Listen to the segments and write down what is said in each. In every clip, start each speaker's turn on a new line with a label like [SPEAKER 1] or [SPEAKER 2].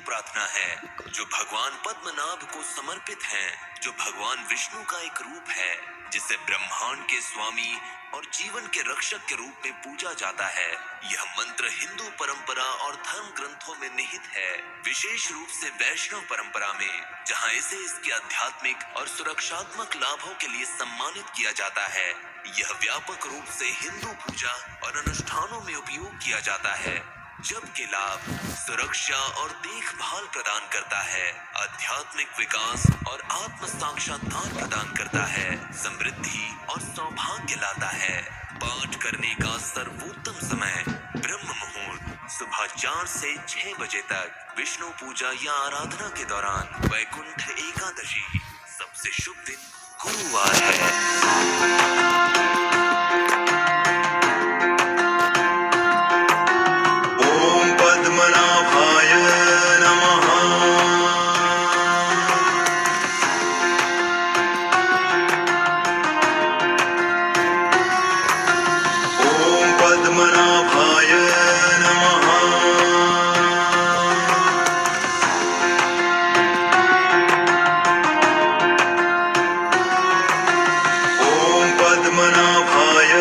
[SPEAKER 1] प्रार्थना है जो भगवान पद्मनाभ को समर्पित है, जो भगवान विष्णु का एक रूप है जिसे ब्रह्मांड के स्वामी और जीवन के रक्षक के रूप में पूजा जाता है। यह मंत्र हिंदू परंपरा और धर्म ग्रंथों में निहित है, विशेष रूप से वैष्णव परंपरा में, जहां इसे इसके आध्यात्मिक और सुरक्षात्मक लाभों के लिए सम्मानित किया जाता है। यह व्यापक रूप से हिंदू पूजा और अनुष्ठानों में उपयोग किया जाता है, जबकि लाभ सुरक्षा और देखभाल प्रदान करता है, आध्यात्मिक विकास और आत्म साक्षात्कार प्रदान करता है, समृद्धि और सौभाग्य लाता है। पाठ करने का सर्वोत्तम समय ब्रह्म मुहूर्त सुबह 4 से 6 बजे तक, विष्णु पूजा या आराधना के दौरान वैकुंठ एकादशी। सबसे शुभ दिन गुरुवार है।
[SPEAKER 2] पद्मनाभाय नमः। ॐ पद्मनाभाय नमः। ॐ पद्मनाभाय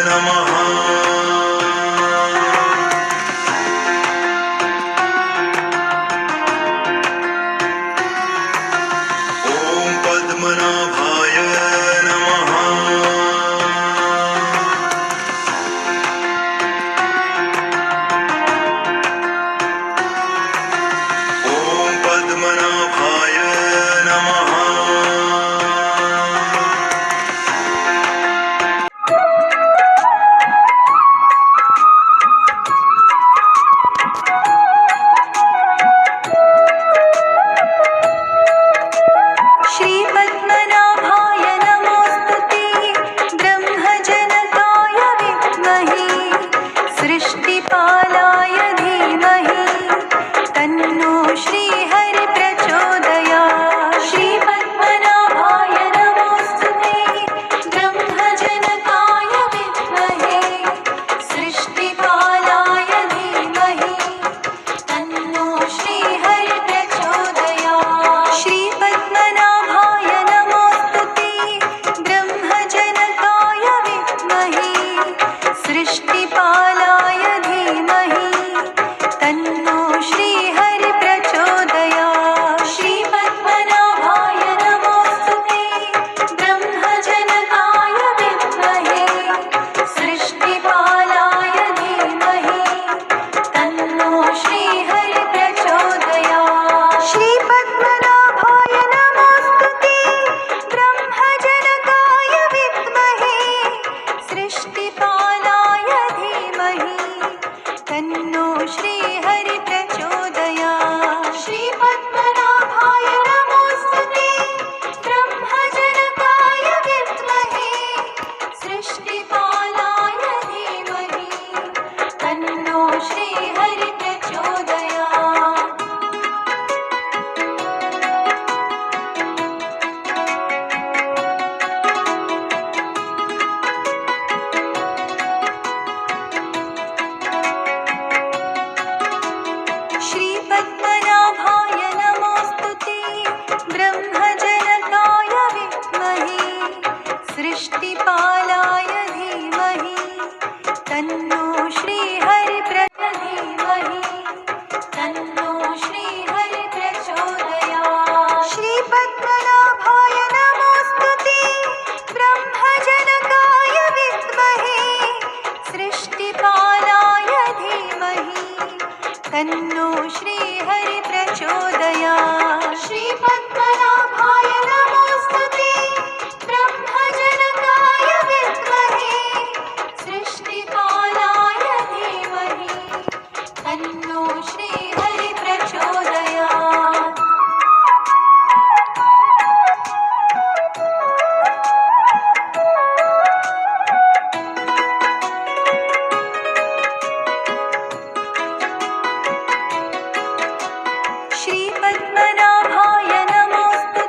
[SPEAKER 2] नमः। पद्मनाभाय नमः। ॐ पद्मनाभाय नमः।
[SPEAKER 3] श्री पद्मनाभाय नमोस्तुते।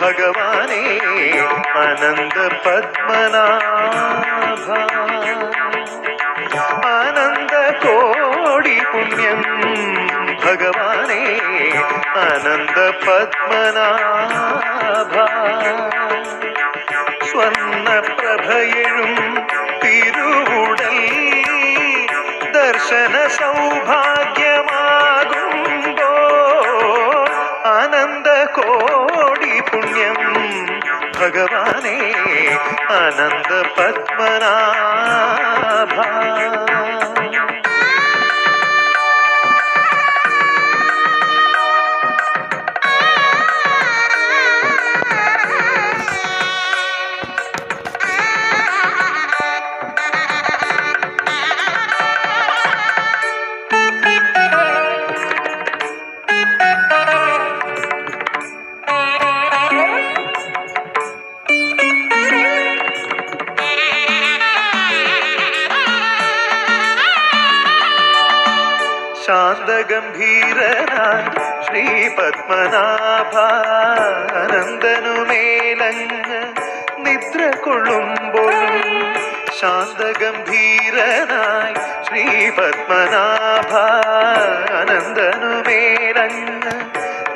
[SPEAKER 3] ഭഗവാനേ അനന്ത പത്മനാഭ. അനന്ത കോടി പുണ്യം ഭഗവാനേ അനന്ത പത്മനാഭ. സ്വർണപ്രഭയെഴും തിരുവുടൽ ദർശന സൗഭാഗ്യമാകുമ്പോ അനന്ത കോടി പുണ്യം ഭഗവാനേ അനന്ത പത്മനാഭ. ശാന്തഗംഭീരനായി ശ്രീ പത്മനാഭാനന്ദനുമേലങ്ങ് നിദ്ര കൊള്ളുമ്പോഴും ശാന്തഗംഭീരനായി ശ്രീ പത്മനാഭാനന്ദനുമേലങ്ങ്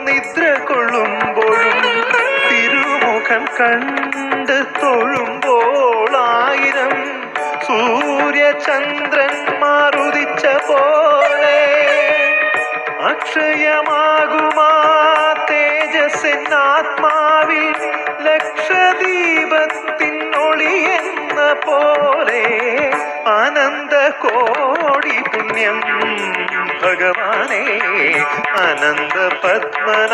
[SPEAKER 3] നിദ്ര കൊള്ളുമ്പോഴും തിരുമുഖം കണ്ട് തൊഴുമ്പോളായിരം സൂര്യചന്ദ്രന്മാർ ഉദിച്ച പോലെ അക്ഷയമാകുമാ തേജസ്സിനാത്മാവിൽ ലക്ഷദീപത്തിൻ ഒളിയെന്ന പോലെ അനന്ത കോടി പുണ്യം ഭഗവാനേ അനന്ത പത്മനാഭ.